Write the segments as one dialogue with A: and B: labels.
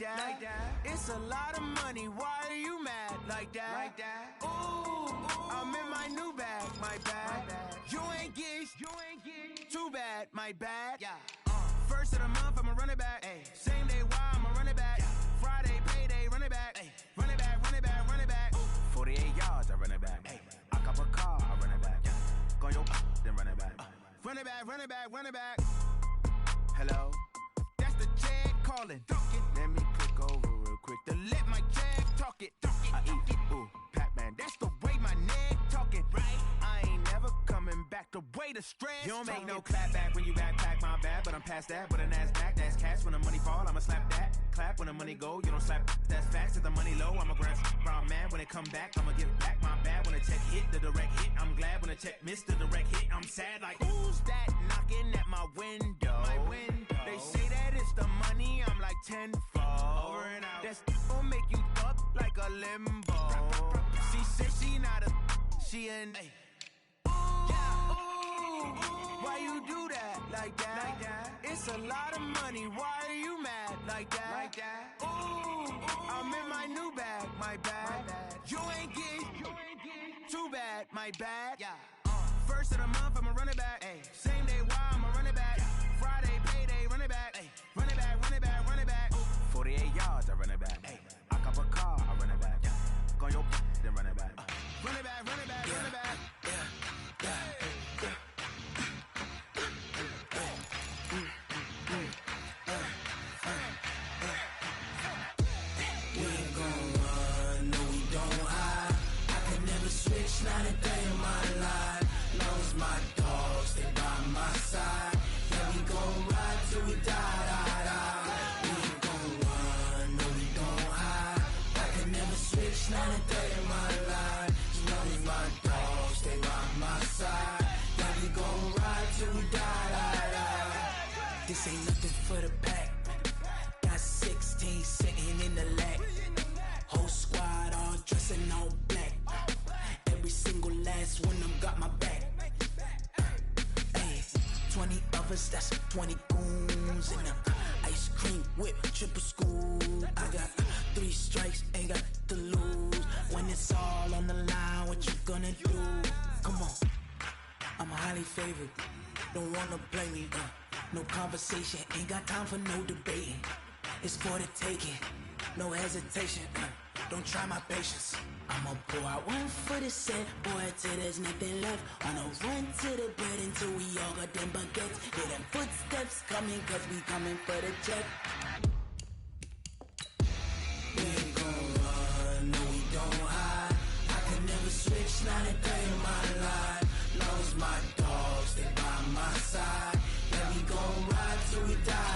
A: like that. It's a lot of money, why are you mad like that? Ooh, I'm in my new bag, my bad. You ain't get too bad, my bad. First of the month, I'ma run it back. Same day, why I'ma run it back. Friday, payday, run it back. Run it back, run it back, run it back. 48 yards, I run it back. I cop a car, I run it back. Go your then run it back. Run it back, run it back, run it back. Hello, that's the jag calling. Let me click over real quick to let my jag talk it. I eat, ooh, Pac-Man, that's the way my neck talking. I ain't never coming back the way the stress. You don't make no clap back when you backpack, my bad. But I'm past that, with an ass back, that's cash. When the money fall, I'ma slap that. Clap when the money go, you don't slap, that's facts. If the money low, I'ma grab brown man. When it come back, I'ma give back my bad. When the check hit, the direct hit, I'm glad. When the check missed the direct hit, I'm sad like, who's that knocking at my window? They say that it's the money, I'm like tenfold. Over and out. That's gon' make you up like a limbo. She said she not a, she an why you do that like that? It's a lot of money, why are you mad like that? Ooh, I'm in my new bag, my bad. You ain't get too bad, my bad. First of the month, I'ma run it back. Same day, why I'ma run it back. Friday, payday, run it back. Run it back, run it back, run it back. 48 yards, I run it back. I cop a car, I run it back. Go your then run it back. Run it back, run it back, run it back.
B: We ain't gon' run, no we don't hide. I can never switch, not a day in my life. Long as my dogs stay by my side. Yeah, we gon' ride till we die. We ain't gon' run, no we don't hide. I can never switch, not a day in my life. As long as my dogs stay by my side. Yeah, we gon' ride till we die. This ain't nothing for the pack. Got 16 sitting in the lag. Whole squad all dressing all black. Every single last one of them got my back. 20 of us, that's 20 goons in them. Ice cream whip, triple scoop. I got 3 strikes, ain't got to lose. When it's all on the line, what you gonna do? Come on, I'm highly favored. Don't wanna play me, no conversation, ain't got time for no debating. It's for the taking, no hesitation. Don't try my patience. I'ma pour out one for the set, boy, till there's nothing left. Wanna run to the bread until we all got them baguettes. Hear them footsteps coming, cause we coming for the check. We ain't gon' run, no we don't hide. I can never switch, not a day in my life. Long as my dogs stay by my side. Yeah, we gon' ride till we die.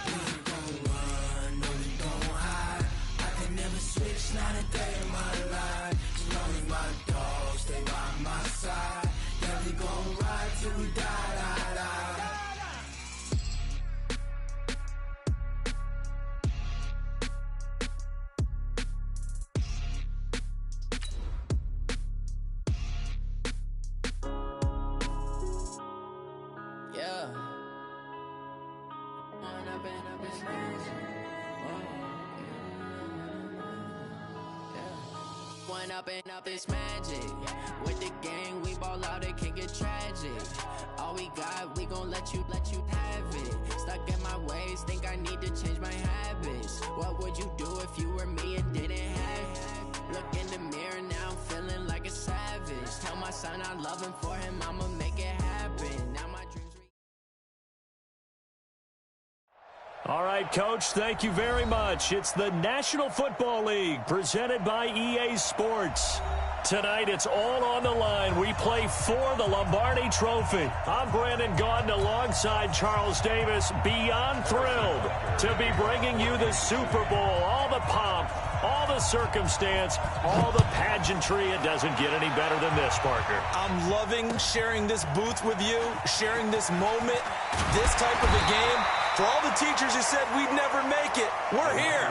B: We ain't gon' run, no we don't hide. I can never switch, not a day in my life. As long as my dogs stay by my side. Yeah, we gon' ride till we die.
C: Up and up, it's magic. With the gang, we ball out, it can get tragic. All we got, we gon' let you have it. Stuck in my ways, think I need to change my habits. What would you do if you were me and didn't have it? Look in the mirror, now I'm feeling like a savage. Tell my son I love him, for him I'ma make it happen. Now my dreams.
D: All right, Coach, thank you very much. It's the National Football League presented by EA Sports. Tonight, it's all on the line. We play for the Lombardi Trophy. I'm Brandon Gaudin alongside Charles Davis. Beyond thrilled to be bringing you the Super Bowl. All the pomp, all the circumstance, all the pageantry. It doesn't get any better than this, Parker.
E: I'm loving sharing this booth with you, sharing this moment, this type of a game. For all the teachers who said we'd never make it, we're here.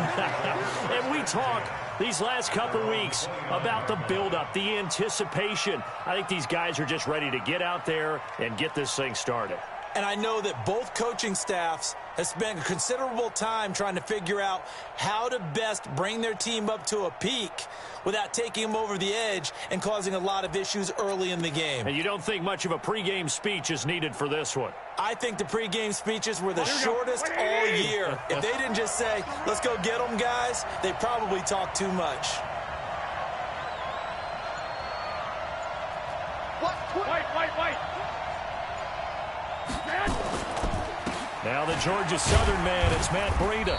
D: And we talk these last couple weeks about the buildup, the anticipation. I think these guys are just ready to get out there and get this thing started.
E: And I know that both coaching staffs have spent considerable time trying to figure out how to best bring their team up to a peak without taking them over the edge and causing a lot of issues early in the game.
D: And you don't think much of a pregame speech is needed for this one?
E: I think the pregame speeches were the shortest all year. If they didn't just say, let's go get them, guys, they probably talked too much.
F: White.
D: Now the Georgia Southern man, it's Matt Breida.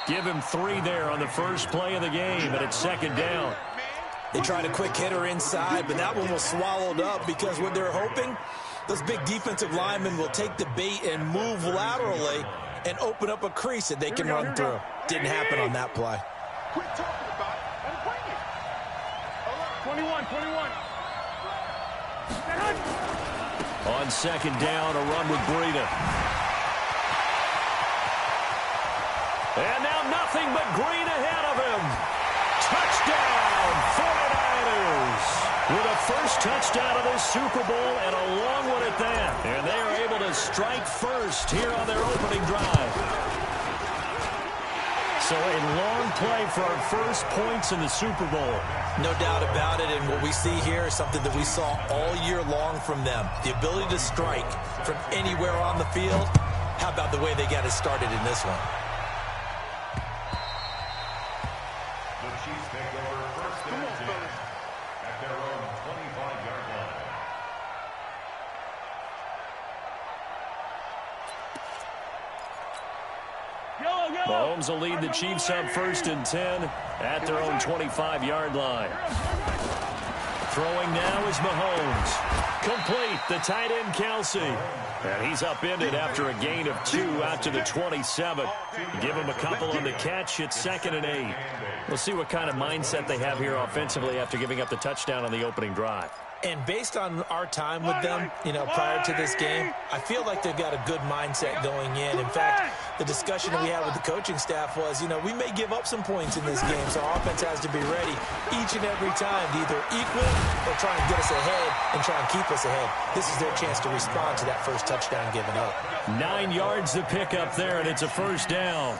D: Give him 3 there on the first play of the game, and it's second down.
E: They tried a quick hitter inside, but that one was swallowed up because what they're hoping, those big defensive linemen will take the bait and move laterally and open up a crease that they can run through. Didn't happen on that play.
F: Quit talking about it and bring it. 21.
D: On second down, a run with Breida. And now nothing but green ahead of him. Touchdown, 49ers. With a first touchdown of this Super Bowl and a long one at that. And they are able to strike first here on their opening drive. So a long play for our first points in the Super Bowl.
E: No doubt about it, and what we see here is something that we saw all year long from them. The ability to strike from anywhere on the field. How about the way they got it started in this one?
G: The Chiefs take over first and 10 at their own 25-yard line.
D: Mahomes will lead the Chiefs up first and 10 at their own 25-yard line. Throwing now is Mahomes. Complete, the tight end Kelsey. And he's upended after a gain of 2 out to the 27. Give him a couple on the catch. It's second and 8. We'll see what kind of mindset they have here offensively after giving up the touchdown on the opening drive.
E: And based on our time with them, prior to this game, I feel like they've got a good mindset going in. In fact, the discussion that we had with the coaching staff was, we may give up some points in this game, so our offense has to be ready each and every time to either equal or try and get us ahead and try and keep us ahead. This is their chance to respond to that first touchdown given up.
D: 9 yards to pick up there, and it's a first down.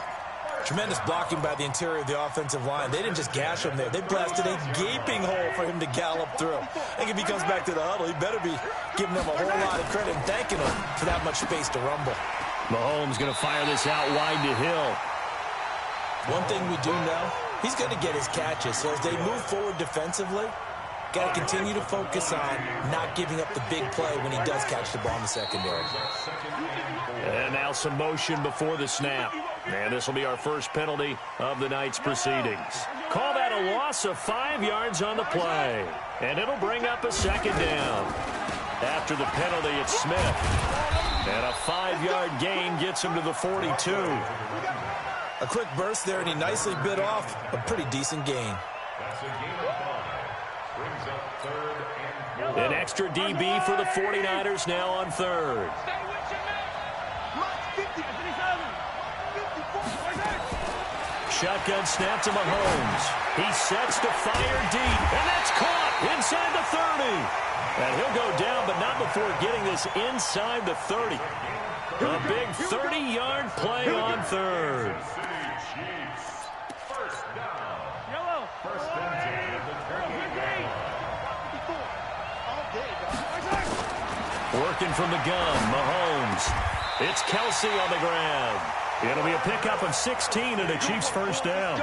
E: Tremendous blocking by the interior of the offensive line. They didn't just gash him there. They blasted a gaping hole for him to gallop through. I think if he comes back to the huddle, he better be giving them a whole lot of credit and thanking them for that much space to rumble.
D: Mahomes going to fire this out wide to Hill.
E: One thing we do know, he's going to get his catches. So as they move forward defensively, got to continue to focus on not giving up the big play when he does catch the ball in the secondary.
D: And now some motion before the snap. And this will be our first penalty of the night's proceedings. Call that a loss of 5 yards on the play. And it'll bring up a second down. After the penalty, it's Smith. And a 5-yard gain gets him to the 42.
E: A quick burst there, and he nicely bit off a pretty decent gain.
G: That's a gain of 5. Brings up third and 4.
D: An extra DB for the 49ers now on third. Shotgun snap to Mahomes. He sets to fire deep, and that's caught inside the 30. And he'll go down, but not before getting this inside the 30. A big 30-yard play on third.
G: First down. First and 10 at the 38.
D: Working from the gun, Mahomes. It's Kelsey on the ground. It'll be a pickup of 16 and a Chiefs first down.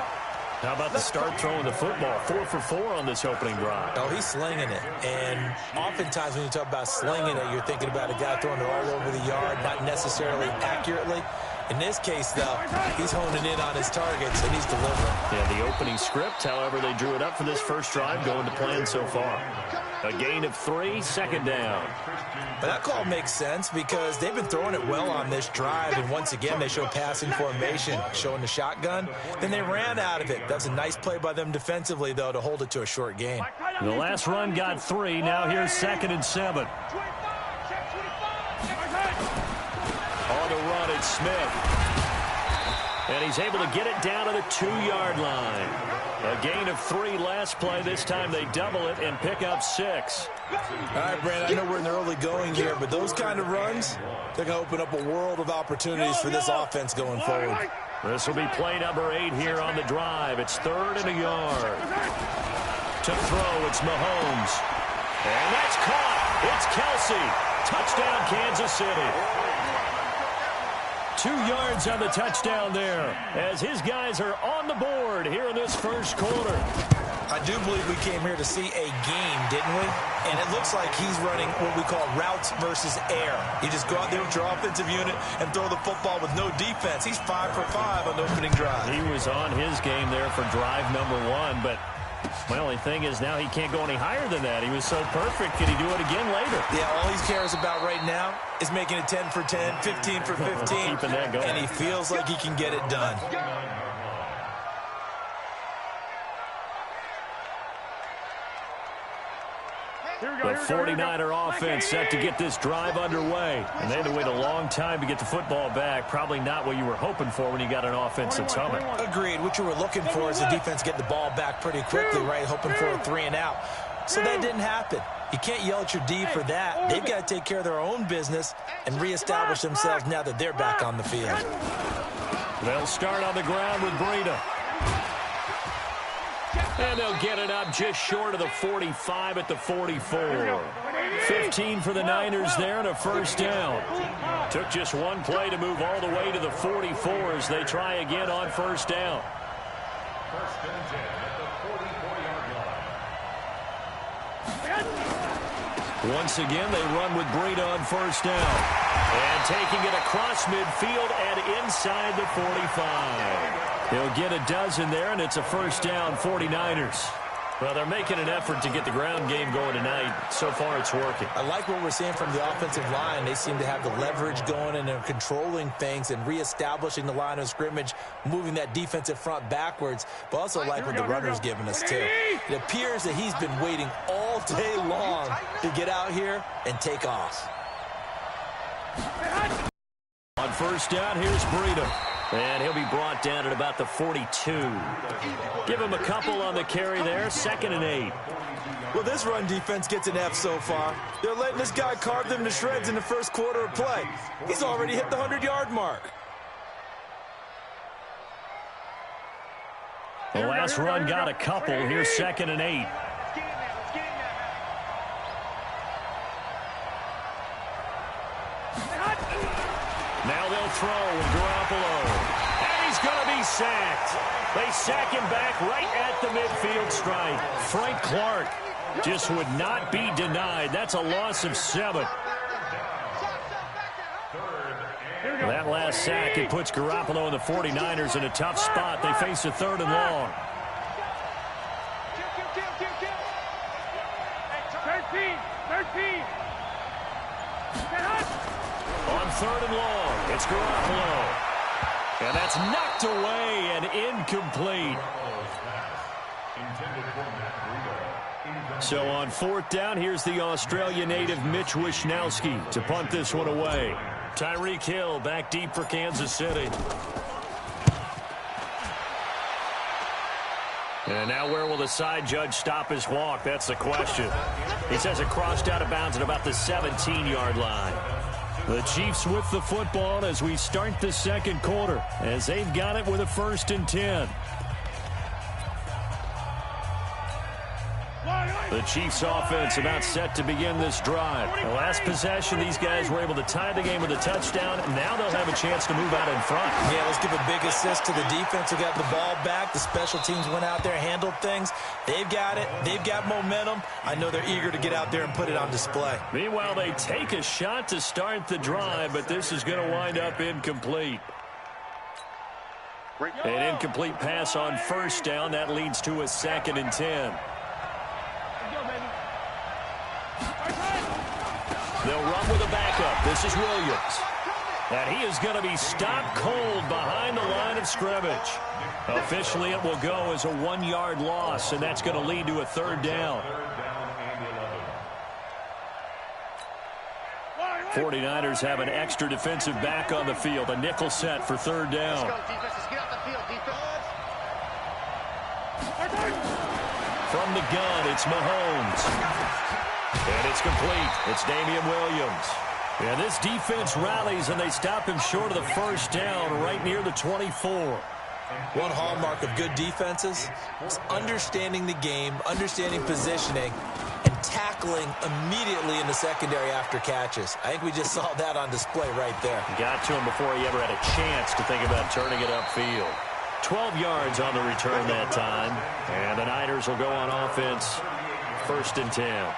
D: How about the start throwing the football? 4 for 4 on this opening drive.
E: Oh, he's slinging it. And oftentimes when you talk about slinging it, you're thinking about a guy throwing it all over the yard, not necessarily accurately. In this case, though, he's honing in on his targets, and he's delivering.
D: Yeah, the opening script, however, they drew it up for this first drive, going to plan so far. A gain of 3, second down.
E: But that call makes sense because they've been throwing it well on this drive, and once again, they show passing formation, showing the shotgun. Then they ran out of it. That's a nice play by them defensively, though, to hold it to a short gain.
D: The last run got 3. Now here's 2nd and 7. On the run, it's Smith. And he's able to get it down to the 2-yard line. A gain of 3 last play. This time they double it and pick up 6.
E: All right, Brandon, I know we're in the early going here, but those kind of runs, they're going to open up a world of opportunities for this offense going forward.
D: This will be play number 8 here on the drive. It's 3rd and a yard. To throw, it's Mahomes. And that's caught. It's Kelsey. Touchdown, Kansas City. 2 yards on the touchdown there as his guys are on the board here in this first quarter.
E: I do believe we came here to see a game, didn't we? And it looks like he's running what we call routes versus air. You just go out there with your offensive unit and throw the football with no defense. He's 5 for 5 on the opening drive.
D: He was on his game there for drive number 1, but my only thing is now he can't go any higher than that. He was so perfect. Can he do it again later?
E: Yeah, all he cares about right now is making it 10 for 10, 15 for 15.
D: Keeping that going.
E: And he feels like he can get it done.
D: The 49er offense set to get this drive underway. And they had to wait a long time to get the football back. Probably not what you were hoping for when you got an offense that's humming.
E: Agreed. What you were looking for is the defense get the ball back pretty quickly, right? Hoping for a 3 and out. So that didn't happen. You can't yell at your D for that. They've got to take care of their own business and reestablish themselves now that they're back on the field.
D: They'll start on the ground with Breida. And they'll get it up just short of the 45 at the 44. 15 for the Niners there and a first down. Took just one play to move all the way to the 44 as they try again on first down.
G: First and 10 at the 44-yard line.
D: Once again, they run with Breida on first down. And taking it across midfield and inside the 45. He'll get a dozen there, and it's a first down, 49ers. Well, they're making an effort to get the ground game going tonight. So far, it's working.
E: I like what we're seeing from the offensive line. They seem to have the leverage going, and they're controlling things and reestablishing the line of scrimmage, moving that defensive front backwards, but also like what the runner's giving us, too. It appears that he's been waiting all day long to get out here and take off.
D: On first down, here's Breida. And he'll be brought down at about the 42. Give him a couple on the carry there. 2nd and 8.
E: Well, this run defense gets an F so far. They're letting this guy carve them to shreds in the first quarter of play. He's already hit the 100-yard mark.
D: The last run got a couple. Here's 2nd and 8. Now they'll throw with Garoppolo. And he's going to be sacked. They sack him back right at the midfield stripe. Frank Clark just would not be denied. That's a loss of 7. That last sack, it puts Garoppolo and the 49ers in a tough spot. They face a 3rd and long.
F: 13.
D: On 3rd and long, it's Garoppolo. And that's knocked away and incomplete. So on 4th down, here's the Australia native Mitch Wishnowsky to punt this one away. Tyreek Hill back deep for Kansas City. And now where will the side judge stop his walk? That's the question. He says it crossed out of bounds at about the 17-yard line. The Chiefs with the football as we start the second quarter, as they've got it with a 1st and 10. The Chiefs offense about set to begin this drive. The last possession, these guys were able to tie the game with a touchdown. Now they'll have a chance to move out in front.
E: Yeah, let's give a big assist to the defense who got the ball back. The special teams went out there, handled things. They've got it. They've got momentum. I know they're eager to get out there and put it on display.
D: Meanwhile, they take a shot to start the drive, but this is going to wind up incomplete. An incomplete pass on first down. That leads to a 2nd and 10. They'll run with a backup. This is Williams. And he is going to be stopped cold behind the line of scrimmage. Officially, it will go as a 1-yard loss, and that's going to lead to a 3rd down. 49ers have an extra defensive back on the field. A nickel set for 3rd down. From the gun, it's Mahomes. And it's complete. It's Damian Williams. And this defense rallies, and they stop him short of the first down right near the 24.
E: One hallmark of good defenses is understanding the game, understanding positioning, and tackling immediately in the secondary after catches. I think we just saw that on display right there.
D: Got to him before he ever had a chance to think about turning it upfield. 12 yards on the return that time. And the Niners will go on offense, 1st and 10.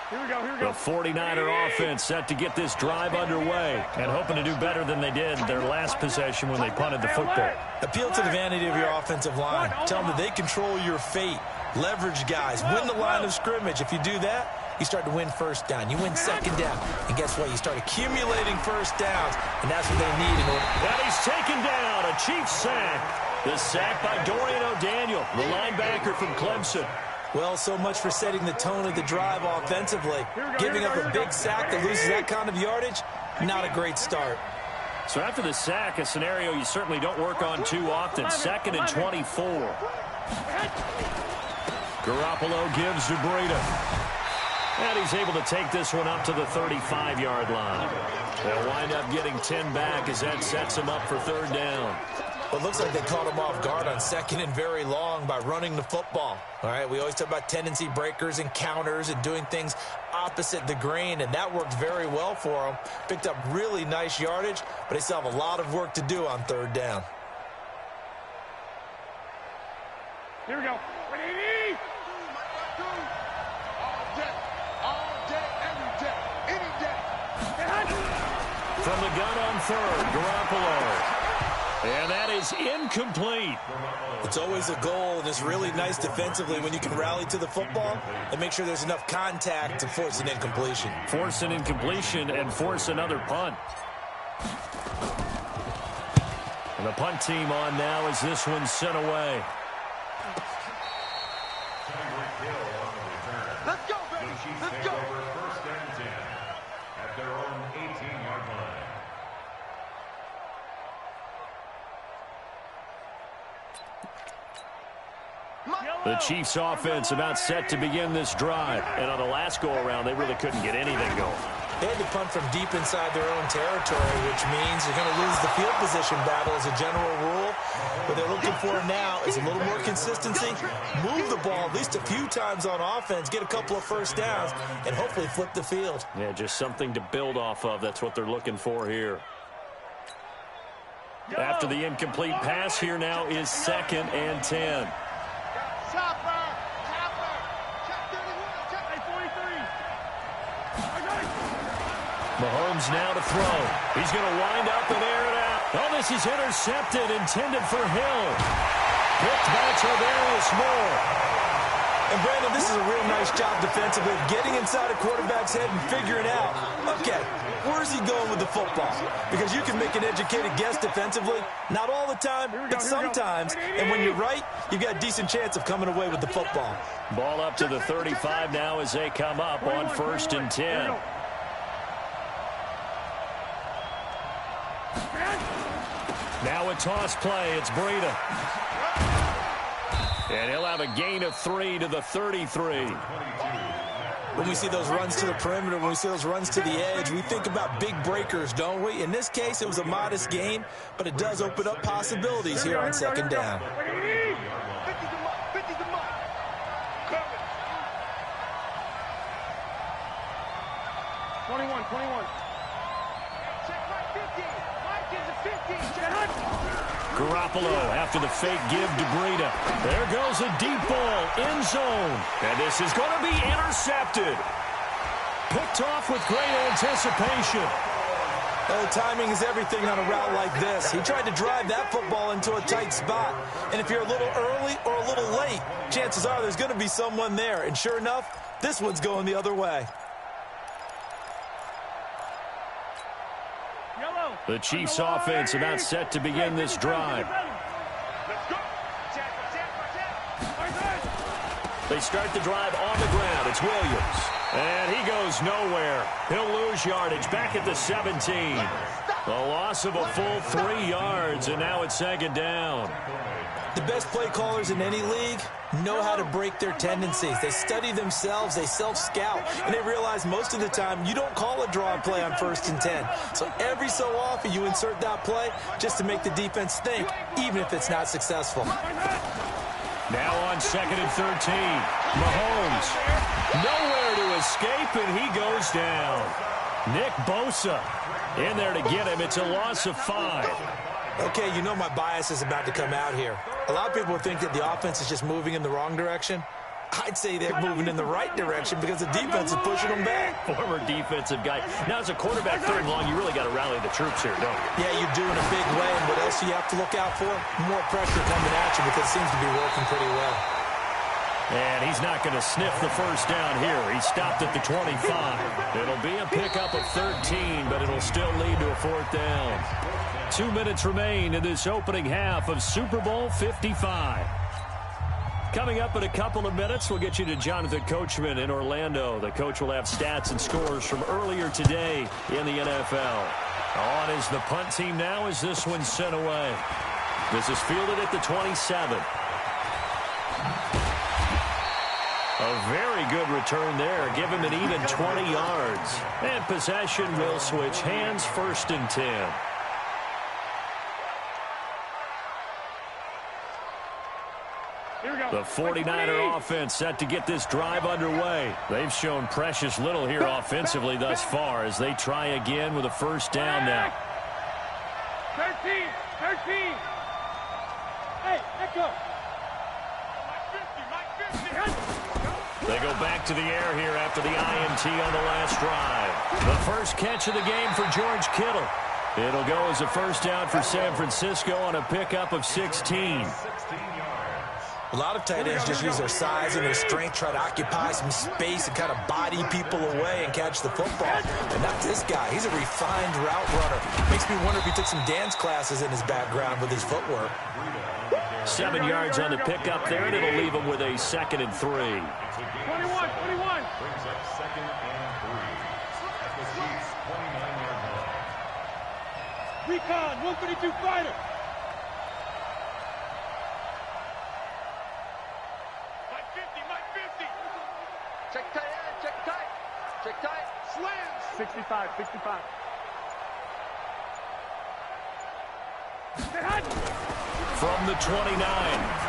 F: Here we go.
D: The 49er offense set to get this drive underway and hoping to do better than they did their last possession when they punted the football.
E: Appeal to the vanity of your offensive line. Tell them that they control your fate. Leverage guys. Win the line of scrimmage. If you do that, you start to win first down. You win second down. And guess what? You start accumulating first downs, and that's what they need in order.
D: And he's taken down. A Chiefs sack. The sack by Dorian O'Daniel, the linebacker from Clemson.
E: Well, so much for setting the tone of the drive offensively. Giving up a big sack that loses that kind of yardage, not a great start.
D: So after the sack, a scenario you certainly don't work on too often. 2nd and 24. Garoppolo gives to Breida. And he's able to take this one up to the 35-yard line. They'll wind up getting 10 back as that sets him up for 3rd down.
E: Well, it looks like they caught him off guard on 2nd and very long by running the football. All right, we always talk about tendency breakers and counters and doing things opposite the grain, and that worked very well for them. Picked up really nice yardage, but they still have a lot of work to do on 3rd down.
F: Here we go.
D: From the gun on 3rd, Garoppolo. And that is incomplete.
E: It's always a goal, and it's really nice defensively when you can rally to the football and make sure there's enough contact to force an incompletion.
D: Force an incompletion and force another punt. And the punt team on now as this one's sent away.
F: Let's go, baby. Let's go.
G: 1st and 10 at their own 18-yard line.
D: The Chiefs offense about set to begin this drive. And on the last go-around, they really couldn't get anything going.
E: They had to punt from deep inside their own territory, which means you're going to lose the field position battle as a general rule. What they're looking for now is a little more consistency, move the ball at least a few times on offense, get a couple of first downs, and hopefully flip the field.
D: Yeah, just something to build off of. That's what they're looking for here. After the incomplete pass, here now is 2nd and 10. Mahomes now to throw. He's going to wind up and air it out. Oh, this is intercepted, intended for Hill. Picked by Tavarius Moore.
E: And, Brandon, this is a real nice job defensively of getting inside a quarterback's head and figuring out, okay, where's he going with the football? Because you can make an educated guess defensively, not all the time, but sometimes. And when you're right, you've got a decent chance of coming away with the football.
D: Ball up to the 35 now as they come up on 1st and 10. Now a toss play. It's Breida. And he'll have a gain of 3 to the 33.
E: When we see those runs to the perimeter, when we see those runs to the edge, we think about big breakers, don't we? In this case, it was a modest gain, but it does open up possibilities here on 2nd down.
F: 21.
D: Garoppolo after the fake give to Breida. There goes a deep ball, end zone. And this is going to be intercepted. Picked off with great anticipation.
E: Oh, timing is everything on a route like this. He tried to drive that football into a tight spot. And if you're a little early or a little late, chances are there's going to be someone there. And sure enough, this one's going the other way.
D: The Chiefs offense about set to begin this drive. They start the drive on the ground. It's Williams. And he goes nowhere. He'll lose yardage back at the 17. A loss of a full 3 yards, and now it's second down.
E: The best play callers in any league know how to break their tendencies. They study themselves, they self-scout, and they realize most of the time you don't call a draw play on 1st and 10. So every so often you insert that play just to make the defense think, even if it's not successful.
D: Now on 2nd and 13. Mahomes nowhere to escape, and he goes down. Nick Bosa in there to get him. It's a loss of 5.
E: Okay, you know my bias is about to come out here. A lot of people think that the offense is just moving in the wrong direction. I'd say they're moving in the right direction because the defense is pushing them back.
D: Former defensive guy. Now, as a quarterback 3rd and long, you really got to rally the troops here, don't you?
E: Yeah, you do in a big way. And what else do you have to look out for? More pressure coming at you because it seems to be working pretty well.
D: And he's not going to sniff the first down here. He stopped at the 25. It'll be a pickup of 13, but it'll still lead to a 4th down. 2 minutes remain in this opening half of Super Bowl 55. Coming up in a couple of minutes, we'll get you to Jonathan Coachman in Orlando. The coach will have stats and scores from earlier today in the NFL. On is the punt team now as this one's sent away. This is fielded at the 27. A very good return there. Give him an even 20 yards. And possession will switch hands, 1st and 10. The 49er offense set to get this drive underway. They've shown precious little here offensively thus far as they try again with a 1st down now.
F: 13. Hey, echo.
D: They go back to the air here after the INT on the last drive. The first catch of the game for George Kittle. It'll go as a 1st down for San Francisco on a pickup of 16.
E: A lot of tight ends just use their size and their strength, try to occupy some space and kind of body people away and catch the football. And not this guy. He's a refined route runner. Makes me wonder if he took some dance classes in his background with his footwork.
D: 7 yards on the pickup there, and it'll leave him with a 2nd and 3.
F: 21.
G: Brings up 2nd and 3. At the Chiefs' 29-yard line.
F: Recon, 132 fighter. Mike 50. Check tight. Slams. 65.
D: From the 29,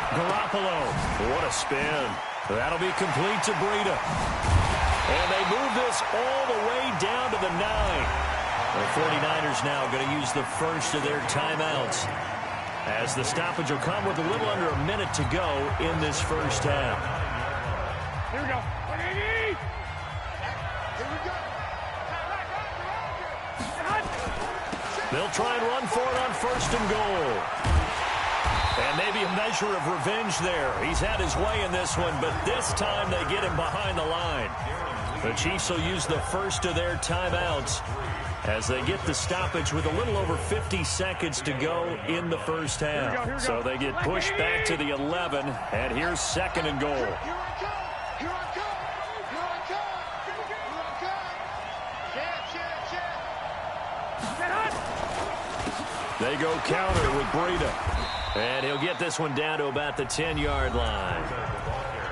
D: Garoppolo. What a spin. That'll be complete to Breida. And they move this all the way down to the 9. The 49ers now going to use the first of their timeouts, as the stoppage will come with a little under a minute to go in this first half.
F: Here we go. 180. Here we go.
D: They'll try and run for it on 1st and goal. And maybe a measure of revenge there. He's had his way in this one, but this time they get him behind the line. The Chiefs will use the first of their timeouts as they get the stoppage with a little over 50 seconds to go in the first half. So they get pushed back to the 11, and here's 2nd and goal. They go counter with Breida. And he'll get this one down to about the 10-yard line.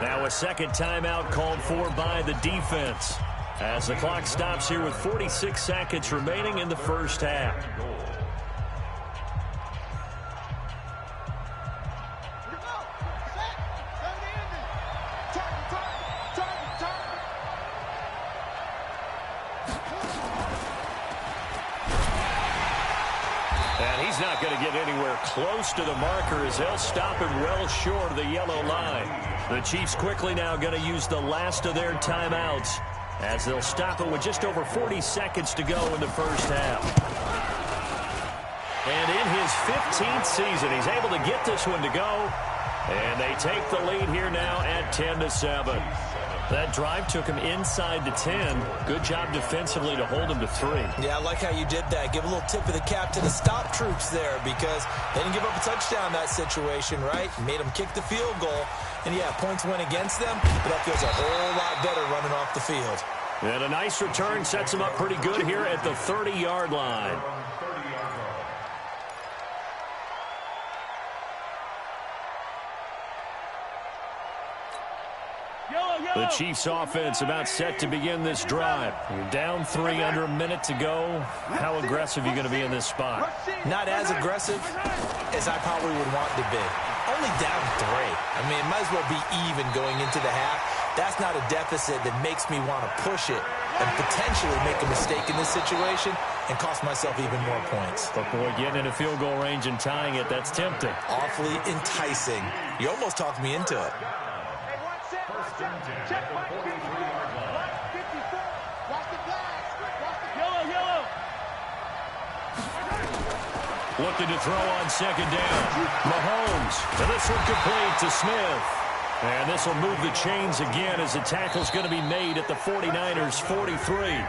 D: Now a second timeout called for by the defense, as the clock stops here with 46 seconds remaining in the first half. He's not going to get anywhere close to the marker as they'll stop him well short of the yellow line. The Chiefs quickly now going to use the last of their timeouts as they'll stop it with just over 40 seconds to go in the first half. And in his 15th season, he's able to get this one to go. And they take the lead here now at 10-7. That drive took him inside the 10. Good job defensively to hold him to 3.
E: Yeah, I like how you did that. Give a little tip of the cap to the stop troops there because they didn't give up a touchdown in that situation, right? Made them kick the field goal. And, yeah, points went against them, but that feels a whole lot better running off the field.
D: And a nice return sets him up pretty good here at the 30-yard line. The Chiefs offense about set to begin this drive. You're down 3 under a minute to go. How aggressive are you going to be in this spot?
E: Not as aggressive as I probably would want to be. Only down 3. I mean, it might as well be even going into the half. That's not a deficit that makes me want to push it and potentially make a mistake in this situation and cost myself even more points.
D: But, boy, getting in a field goal range and tying it, that's tempting.
E: Awfully enticing. You almost talked me into it.
D: Looking to throw on second down. Mahomes. And this one complete to Smith. And this will move the chains again as the tackle's going to be made at the 49ers' 43.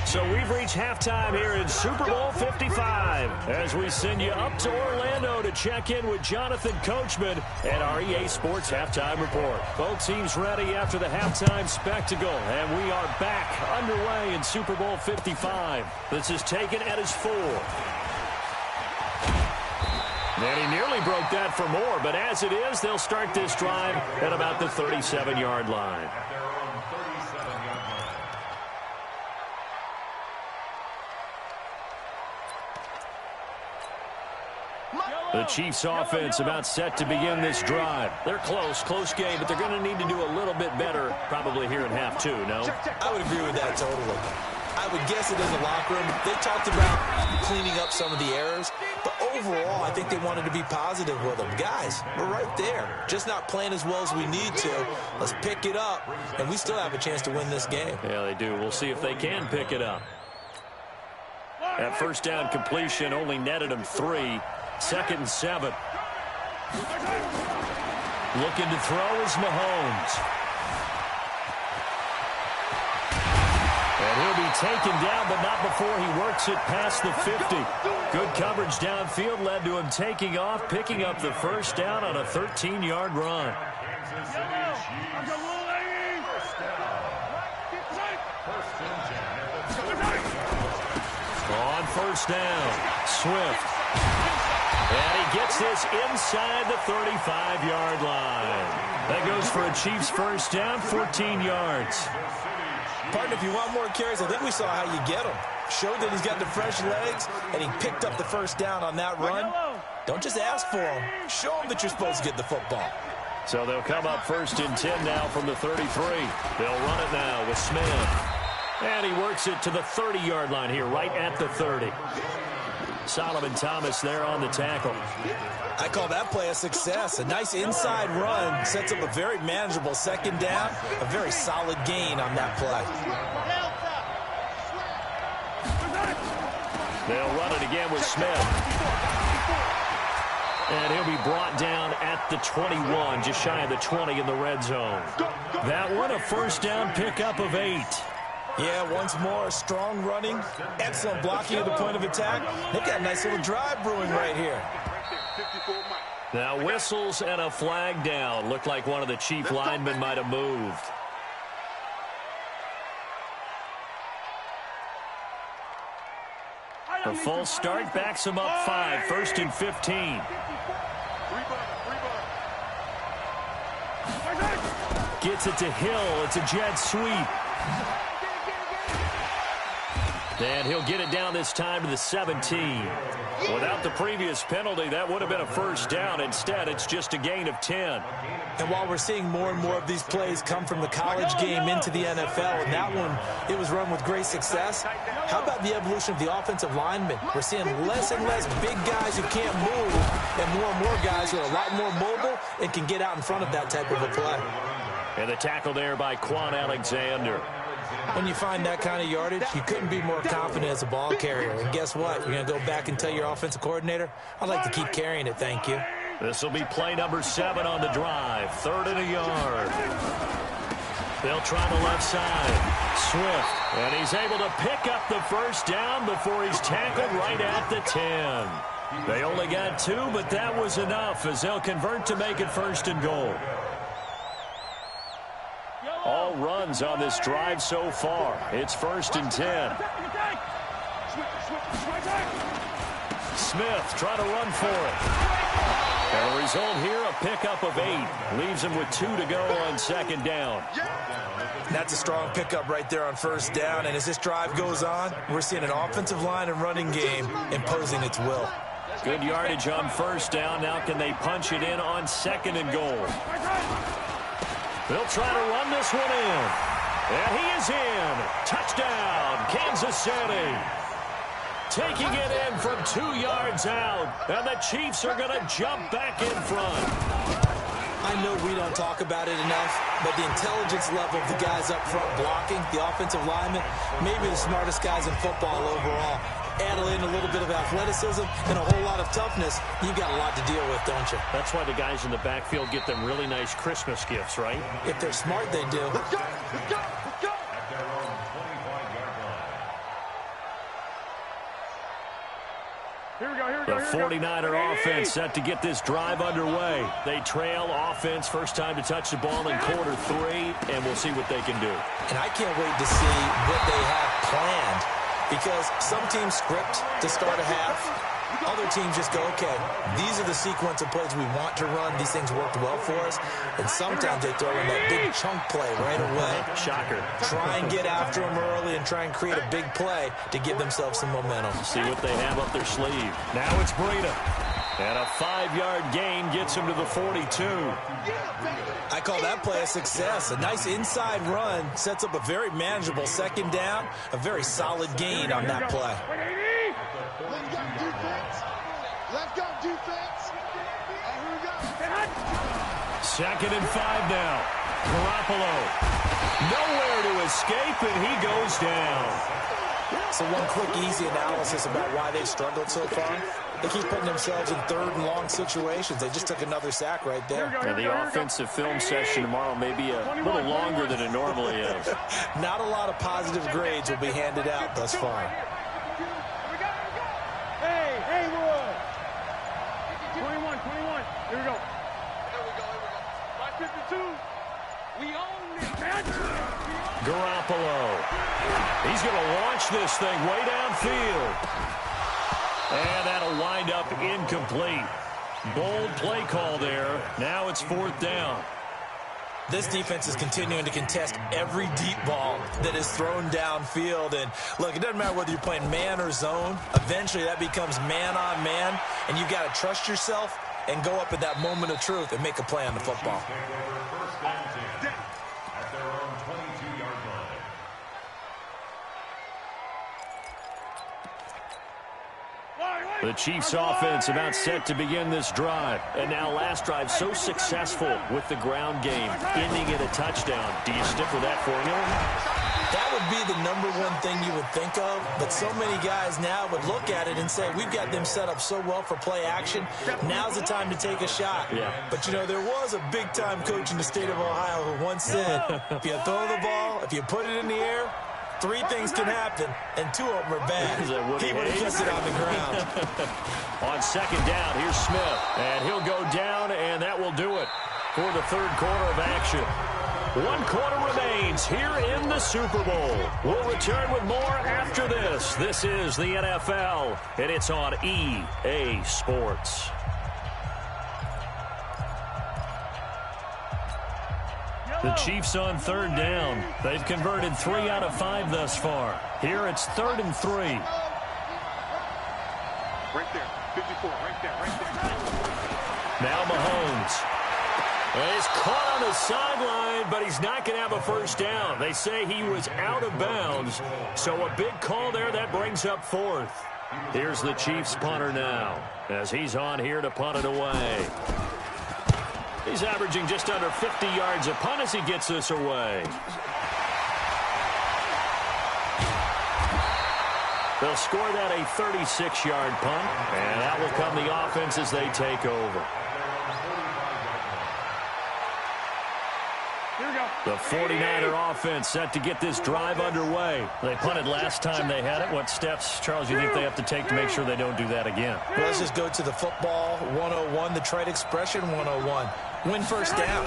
D: So we've reached halftime here in Super Bowl 55 as we send you up to Orlando to check in with Jonathan Coachman and our EA Sports Halftime Report. Both teams ready after the halftime spectacle, and we are back underway in Super Bowl 55. This is taken at his 4. And he nearly broke that for more, but as it is, they'll start this drive at about the 37-yard line. The Chiefs offense about set to begin this drive. They're close game, but they're going to need to do a little bit better probably here in half 2, no?
E: I would agree with that totally. I would guess it in the locker room. They talked about cleaning up some of the errors, but overall, I think they wanted to be positive with them. Guys, we're right there. Just not playing as well as we need to. Let's pick it up, and we still have a chance to win this game.
D: Yeah, they do. We'll see if they can pick it up. That first down completion only netted them 3. 2nd and 7. Looking to throw is Mahomes. And he'll be taken down, but not before he works it past the 50. Good coverage downfield led to him taking off, picking up the first down on a 13-yard run. On first down, Swift. And he gets this inside the 35-yard line. That goes for a Chiefs first down, 14 yards.
E: Partner, if you want more carries, I think we saw how you get them. Showed that he's got the fresh legs, and he picked up the first down on that run. Don't just ask for them. Show them that you're supposed to get the football.
D: So they'll come up 1st and 10 now from the 33. They'll run it now with Smith. And he works it to the 30-yard line here, right at the 30. Solomon Thomas there on the tackle.
E: I call that play a success. A nice inside run sets up a very manageable second down. A very solid gain on that play.
D: They'll run it again with Smith. And he'll be brought down at the 21, just shy of the 20 in the red zone. That one, a first down pickup of 8.
E: Yeah, once more, strong running, excellent blocking at the point of attack. They've got a nice little drive brewing right here.
D: Now whistles and a flag down. Looked like one of the Chief linemen might have moved. The full start backs him up 5, 1st and 15. Gets it to Hill. It's a jet sweep. And he'll get it down this time to the 17. Without the previous penalty, that would have been a first down. Instead, it's just a gain of 10.
E: And while we're seeing more and more of these plays come from the college game into the NFL, and that one, it was run with great success, how about the evolution of the offensive linemen? We're seeing less and less big guys who can't move and more guys who are a lot more mobile and can get out in front of that type of a play.
D: And the tackle there by Quan Alexander.
E: When you find that kind of yardage, you couldn't be more confident as a ball carrier. And guess what? You're going to go back and tell your offensive coordinator, I'd like to keep carrying it, thank you.
D: This will be play number 7 on the drive. 3rd and a yard. They'll try the left side. Swift. And he's able to pick up the first down before he's tackled right at the 10. They only got 2, but that was enough as they'll convert to make it 1st and goal. All runs on this drive so far. It's 1st and 10. Smith trying to run for it. And the result here, a pickup of 8. Leaves him with 2 to go on 2nd down.
E: That's a strong pickup right there on 1st down. And as this drive goes on, we're seeing an offensive line and running game imposing its will.
D: Good yardage on 1st down. Now can they punch it in on 2nd and goal? They'll try to run this one in. And he is in. Touchdown, Kansas City. Taking it in from 2 yards out. And the Chiefs are going to jump back in front.
E: I know we don't talk about it enough, but the intelligence level of the guys up front blocking, the offensive linemen, maybe the smartest guys in football overall. Add in a little bit of athleticism and a whole lot of toughness, you've got a lot to deal with, don't you?
D: That's why the guys in the backfield get them really nice Christmas gifts, right?
E: If they're smart, they do.
F: Let's go! Let's go! Let's go!
G: At their own 25-yard line.
F: Here we go, here we
D: The
F: go, here we go.
D: 49er offense set to get this drive underway. They trail offense, first time to touch the ball in quarter 3, and we'll see what they can do.
E: And I can't wait to see what they have planned, because some teams script to start a half. Other teams just go, okay, these are the sequence of plays we want to run. These things worked well for us. And sometimes they throw in that big chunk play right away.
D: Shocker.
E: Try and get after them early and try and create a big play to give themselves some momentum.
D: See what they have up their sleeve. Now it's Breida. And a 5-yard gain gets him to the 42.
E: I call that play a success. A nice inside run sets up a very manageable 2nd down. A very solid gain on that play.
F: Let's go, defense. Let's go, defense. And here we go.
D: 2nd and 5 now. Garoppolo. Nowhere to escape, and he goes down.
E: So one quick, easy analysis about why they've struggled so far. They keep putting themselves in 3rd and long situations. They just took another sack right there.
D: And the offensive film session tomorrow may be a little longer than it normally is.
E: Not a lot of positive grades will be handed out thus far.
F: Hey, Wood. 21. Here we go. 552. We own it, man.
D: Garoppolo. He's going to launch this thing way downfield. And that'll wind up incomplete. Bold play call there. Now it's 4th down.
E: This defense is continuing to contest every deep ball that is thrown downfield. And look, it doesn't matter whether you're playing man or zone. Eventually that becomes man on man. And you've got to trust yourself and go up at that moment of truth and make a play on the football.
G: At their own 22-yard line.
D: The Chiefs offense about set to begin this drive. And now last drive so successful with the ground game, ending in a touchdown. Do you stick with that formula?
E: That would be the #1 thing you would think of, but so many guys now would look at it and say, we've got them set up so well for play action, now's the time to take a shot.
D: Yeah.
E: But, you know, there was a big-time coach in the state of Ohio who once said, if you throw the ball, if you put it in the air, 3 things can happen, and 2 of them are bad. He would have just it on the ground.
D: On 2nd down, here's Smith, and he'll go down, and that will do it for the 3rd quarter of action. 1 quarter remains here in the Super Bowl. We'll return with more after this. This is the NFL, and it's on EA Sports. The Chiefs on 3rd down. They've converted 3 out of 5 thus far. Here it's 3rd and 3.
F: Right there. 54. Right there.
D: Now Mahomes. And he's caught on the sideline, but he's not going to have a first down. They say he was out of bounds. So a big call there that brings up 4th. Here's the Chiefs punter now as he's on here to punt it away. He's averaging just under 50 yards a punt as he gets this away. They'll score that a 36-yard punt, and that will come the offense as they take over. The 49er offense set to get this drive underway. They punted last time they had it. What steps, Charles, you think they have to take to make sure they don't do that again?
E: Well, let's just go to the football 101, the trade expression 101. Win first down.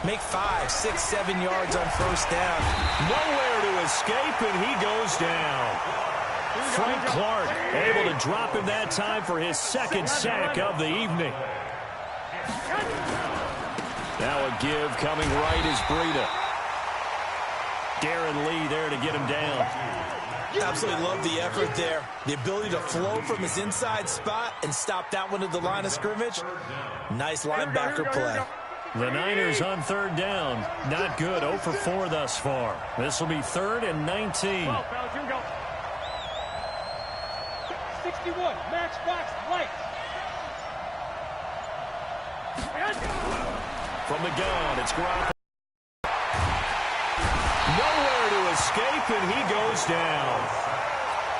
E: Make 5, 6, 7 yards on first down.
D: Nowhere to escape, and he goes down. Frank Clark able to drop him that time for his second sack of the evening. Now a give coming right is Breida. Darren Lee there to get him down.
E: Absolutely love the effort there. The ability to flow from his inside spot and stop that one at the line of scrimmage. Nice linebacker play.
D: The Niners on third down. Not good. 0 for 4 thus far. This will be 3rd and 19.
H: 61, matchbox light.
D: From the gun, it's Garoppolo. Nowhere to escape, and he goes down.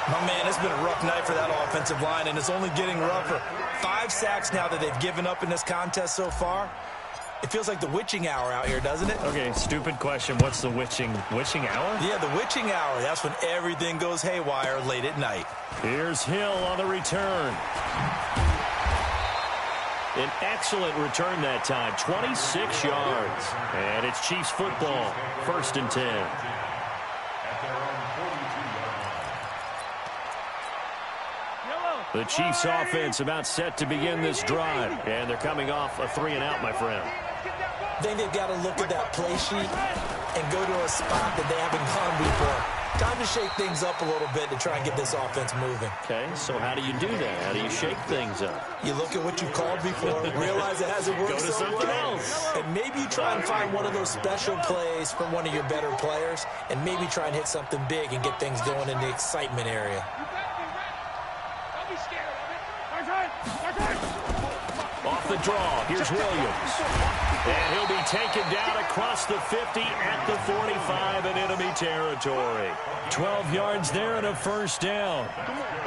E: Oh, man, it's been a rough night for that offensive line, and it's only getting rougher. 5 sacks now that they've given up in this contest so far. It feels like the witching hour out here, doesn't it?
D: Okay, stupid question. What's the witching hour?
E: Yeah, the witching hour. That's when everything goes haywire late at night.
D: Here's Hill on the return. An excellent return that time, 26 yards. And it's Chiefs football, 1st and 10. The Chiefs offense about set to begin this drive. And they're coming off a 3-and-out, my friend.
E: I think they've got to look at that play sheet and go to a spot that they haven't gone before. Time to shake things up a little bit to try and get this offense moving.
D: Okay, so how do you do that? How do you shake things up?
E: You look at what you called before, realize it hasn't worked
D: Go to
E: so
D: something
E: well,
D: else.
E: and maybe you try and find one of those special plays from one of your better players, and maybe try and hit something big and get things going in the excitement area.
H: Don't be scared of it.
D: Off the draw, here's Williams. And he'll be taken down across the 50 at the 45 in enemy territory. 12 yards there and a first down.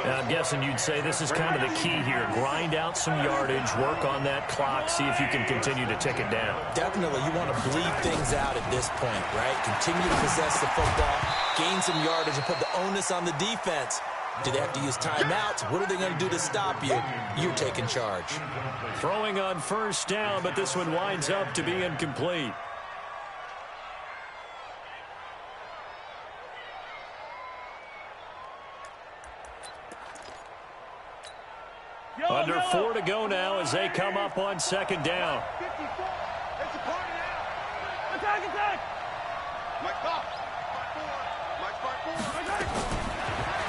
D: Now, I'm guessing you'd say this is kind of the key here. Grind out some yardage, work on that clock, see if you can continue to tick it down.
E: Definitely, you want to bleed things out at this point, right? Continue to possess the football, gain some yardage, and put the onus on the defense. Do they have to use timeouts? What are they going to do to stop you? You're taking charge.
D: Throwing on first down, but this one winds up to be incomplete. Under 4 to go now as they come up on second down.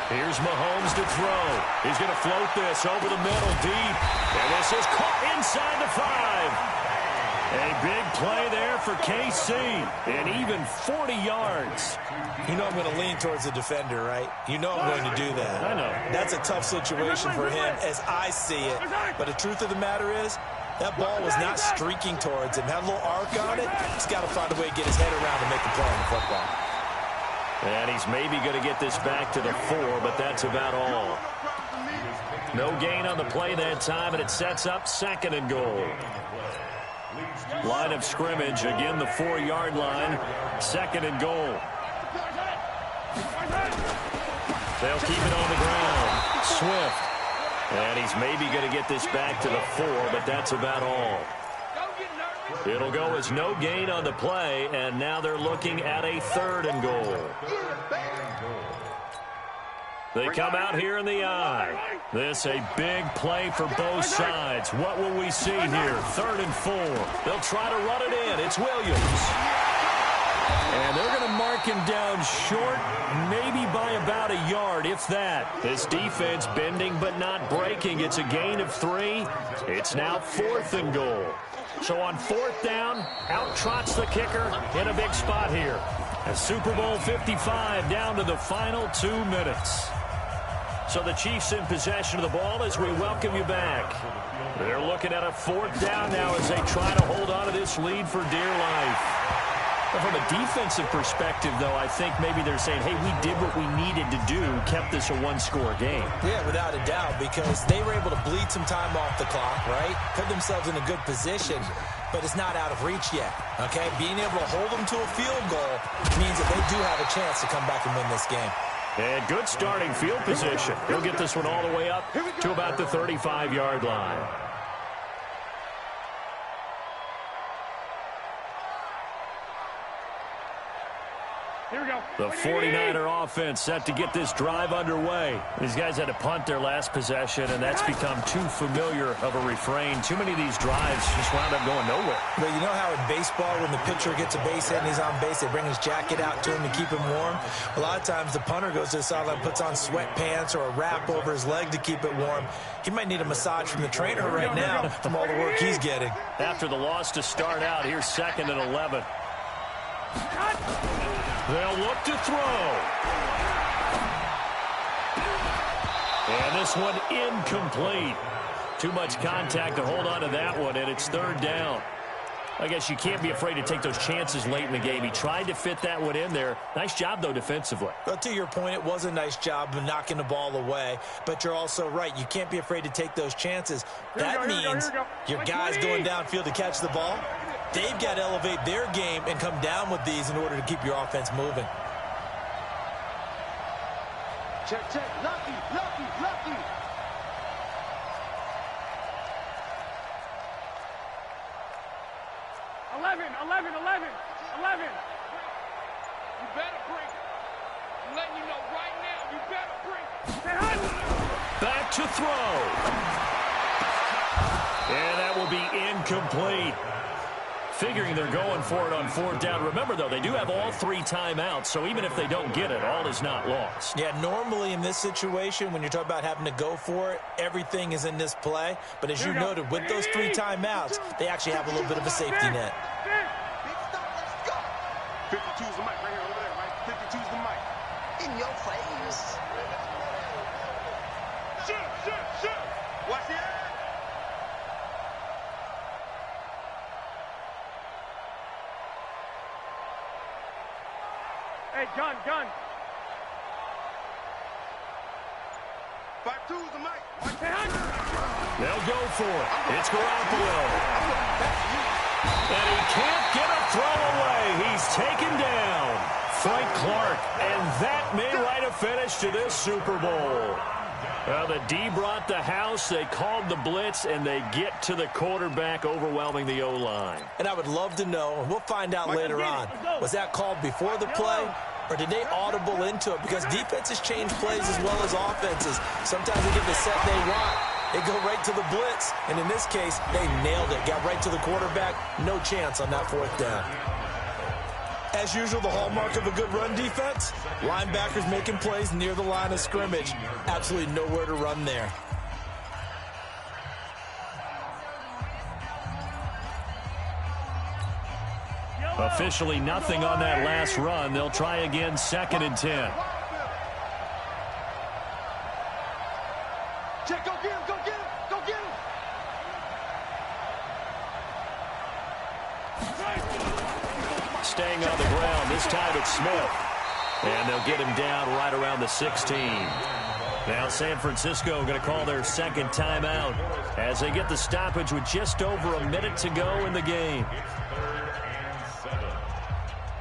D: Here's Mahomes to throw. He's going to float this over the middle deep. And this is caught inside the 5. A big play there for KC. And even 40 yards.
E: You know I'm going to lean towards the defender, right? You know I'm going to do that.
D: I know.
E: That's a tough situation for him as I see it. But the truth of the matter is, that ball was not streaking towards him. Had a little arc on it. He's got to find a way to get his head around and make a play on the football.
D: And he's maybe going to get this back to the 4, but that's about all. No gain on the play that time, and it sets up 2nd and goal. Line of scrimmage, again the 4-yard line, 2nd and goal. They'll keep it on the ground. Swift. And he's maybe going to get this back to the 4, but that's about all. It'll go as no gain on the play, and now they're looking at a 3rd and goal. They come out here in the eye. This a big play for both sides. What will we see here? 3rd and 4. They'll try to run it in. It's Williams. And they're going to mark him down short, maybe by about a yard, if that. This defense bending but not breaking. It's a gain of 3. It's now 4th and goal. So on 4th down, out trots the kicker in a big spot here. A Super Bowl 55 down to the final 2 minutes. So the Chiefs in possession of the ball as we welcome you back. They're looking at a 4th down now as they try to hold on to this lead for dear life. But from a defensive perspective, though, I think maybe they're saying, hey, we did what we needed to do, kept this a 1-score game.
E: Yeah, without a doubt, because they were able to bleed some time off the clock, right? Put themselves in a good position. but it's not out of reach yet, okay? Being able to hold them to a field goal means that they do have a chance to come back and win this game.
D: And good starting field position. He'll get this one all the way up to about the 35-yard line.
H: Here we go.
D: The 49er offense set to get this drive underway. These guys had to punt their last possession, and that's become too familiar of a refrain. Too many of these drives just wound up going nowhere.
E: But you know how in baseball, when the pitcher gets a base hit and he's on base, they bring his jacket out to him to keep him warm? A lot of times the punter goes to the sideline, puts on sweatpants or a wrap over his leg to keep it warm. He might need a massage from the trainer right now from all the work he's getting.
D: After the loss to start out, here's 2nd and 11. They'll look to throw. And this one incomplete. Too much contact to hold on to that one, and it's 3rd down. I guess you can't be afraid to take those chances late in the game. He tried to fit that one in there. Nice job, though, defensively.
E: Well, to your point, it was a nice job of knocking the ball away. But you're also right. You can't be afraid to take those chances. That means your guys going downfield to catch the ball, they've got to elevate their game and come down with these in order to keep your offense moving.
F: Check, check. Lucky, lucky, lucky.
H: You better bring it. I'm letting you know right now, you better bring it.
D: Back to throw. And that will be incomplete. Figuring they're going for it on 4th down. Remember, though, they do have all 3 timeouts, so even if they don't get it, all is not lost.
E: Yeah, normally in this situation, when you're talking about having to go for it, everything is in this play. But as you noted, with those 3 timeouts, they actually have a little bit of a safety net.
H: 52's the mic right here, over there, right? 52's the mic.
I: In your face.
H: Shoot. Watch it. Hey, gun. 52's the mic.
D: They'll go for it. It's Garoppolo. And he can't get a throw away. He's taken down. Frank Clark. And that may write a finish to this Super Bowl. Well, the D brought the house. They called the blitz, and they get to the quarterback, overwhelming the O-line.
E: And I would love to know, and we'll find out later on, was that called before the play, or did they audible into it? Because defenses change plays as well as offenses. Sometimes they get the set they want. They go right to the blitz, and in this case, they nailed it. Got right to the quarterback. No chance on that 4th down. As usual, the hallmark of a good run defense, linebackers making plays near the line of scrimmage. Absolutely nowhere to run there.
D: Officially nothing on that last run. They'll try again, 2nd and 10.
F: Check, go get him.
D: Staying on the ground. This time it's Smith. And they'll get him down right around the 16. Now San Francisco going to call their 2nd timeout as they get the stoppage with just over a minute to go in the game.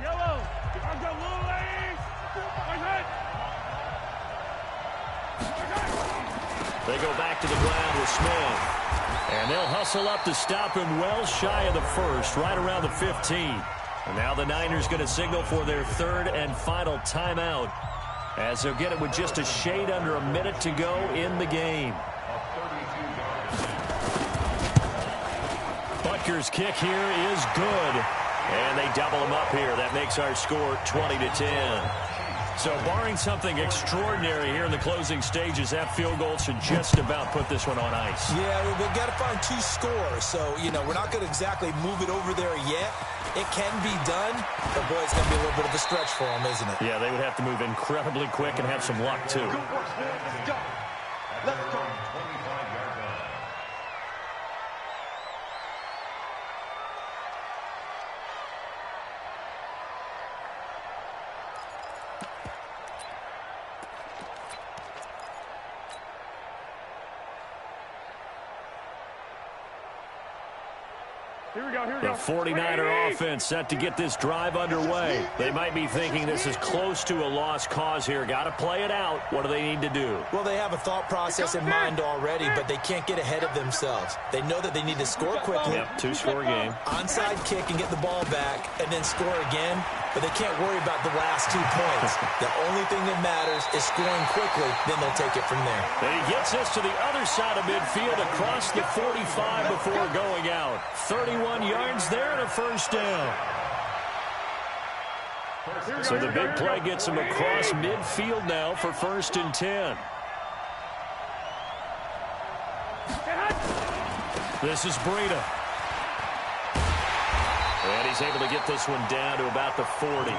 H: Yellow. I've got little ladies.
D: They go back to the ground with Smith. And they'll hustle up to stop him well shy of the 1st, right around the 15. And now the Niners going to signal for their 3rd and final timeout as they'll get it with just a shade under a minute to go in the game. Butker's kick here is good. And they double him up here. That makes our score 20-10. So barring something extraordinary here in the closing stages, that field goal should just about put this one on ice.
E: Yeah, we've got to find 2 scores. So, we're not going to exactly move it over there yet. It can be done, but, boy, it's going to be a little bit of a stretch for them, isn't it?
D: Yeah, they would have to move incredibly quick and have some luck, too.
F: Good work, man. Let's go. Let's go.
D: The 49er offense set to get this drive underway. They might be thinking this is close to a lost cause here. Got to play it out. What do they need to do?
E: Well, they have a thought process in mind already, but they can't get ahead of themselves. They know that they need to score quickly.
D: Yep, two-score game.
E: Onside kick and get the ball back and then score again, but they can't worry about the last 2 points. The only thing that matters is scoring quickly, then they'll take it from there.
D: And he gets this to the other side of midfield across the 45 before going out. 31 yards there and a first down. So the big play gets him across midfield now for 1st and 10. This is Breida. And he's able to get this one down to about the 40.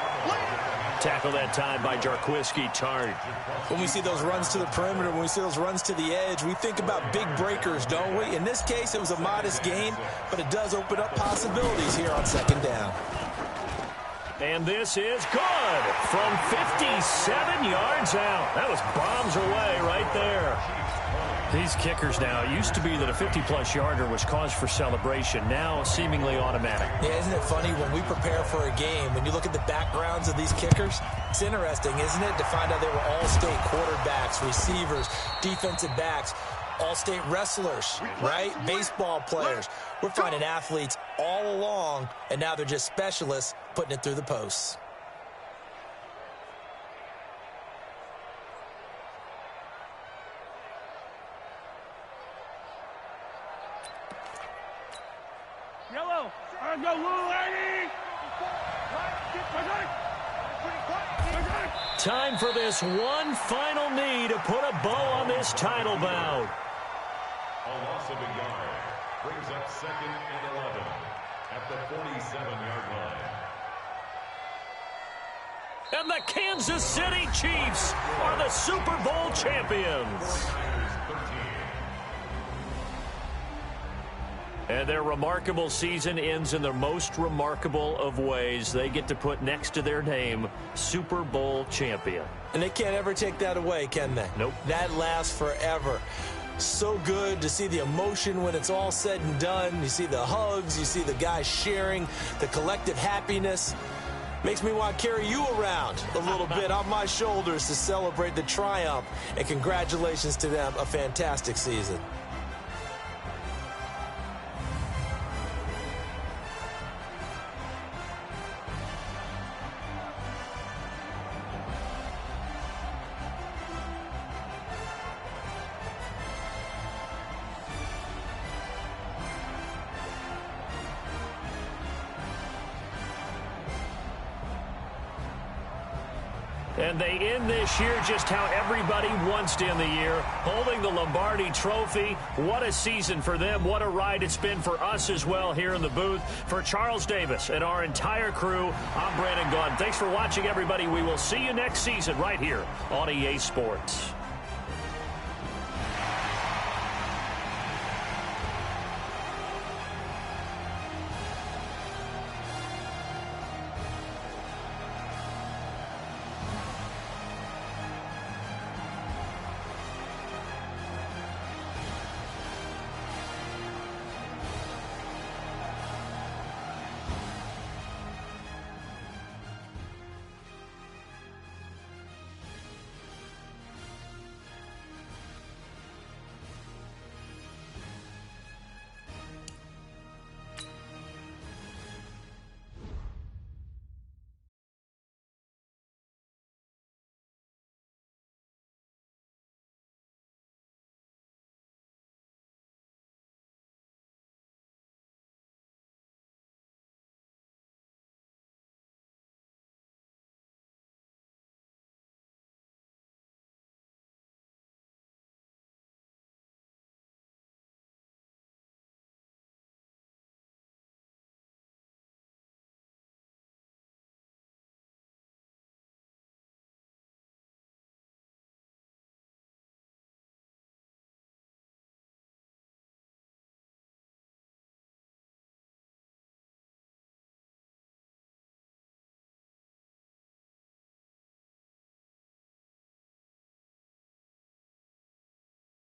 D: Tackle that time by Jarquiski Tart.
E: When we see those runs to the perimeter, when we see those runs to the edge, we think about big breakers, don't we? In this case, it was a modest gain, but it does open up possibilities here on 2nd down.
D: And this is good from 57 yards out. That was bombs away right there. These kickers now, it used to be that a 50-plus yarder was cause for celebration. Now seemingly automatic.
E: Yeah, isn't it funny when we prepare for a game, when you look at the backgrounds of these kickers, it's interesting, isn't it, to find out they were all-state quarterbacks, receivers, defensive backs, all-state wrestlers, right? Baseball players. We're finding athletes all along, and now they're just specialists putting it through the posts.
H: Yellow. Let's go, little lady.
D: Time for this one final knee to put a bow on this title bout.
G: A loss of a yard brings up 2nd and 11 at the 47-yard line.
D: And the Kansas City Chiefs are the Super Bowl champions. And their remarkable season ends in the most remarkable of ways. They get to put next to their name, Super Bowl champion.
E: And they can't ever take that away, can they?
D: Nope.
E: That lasts forever. So good to see the emotion when it's all said and done. You see the hugs, you see the guys sharing, the collective happiness. Makes me want to carry you around a little bit on my shoulders to celebrate the triumph. And congratulations to them, a fantastic season.
D: And they end this year just how everybody wants to end the year, holding the Lombardi Trophy. What a season for them. What a ride it's been for us as well here in the booth. For Charles Davis and our entire crew, I'm Brandon Gaudin. Thanks for watching, everybody. We will see you next season right here on EA Sports.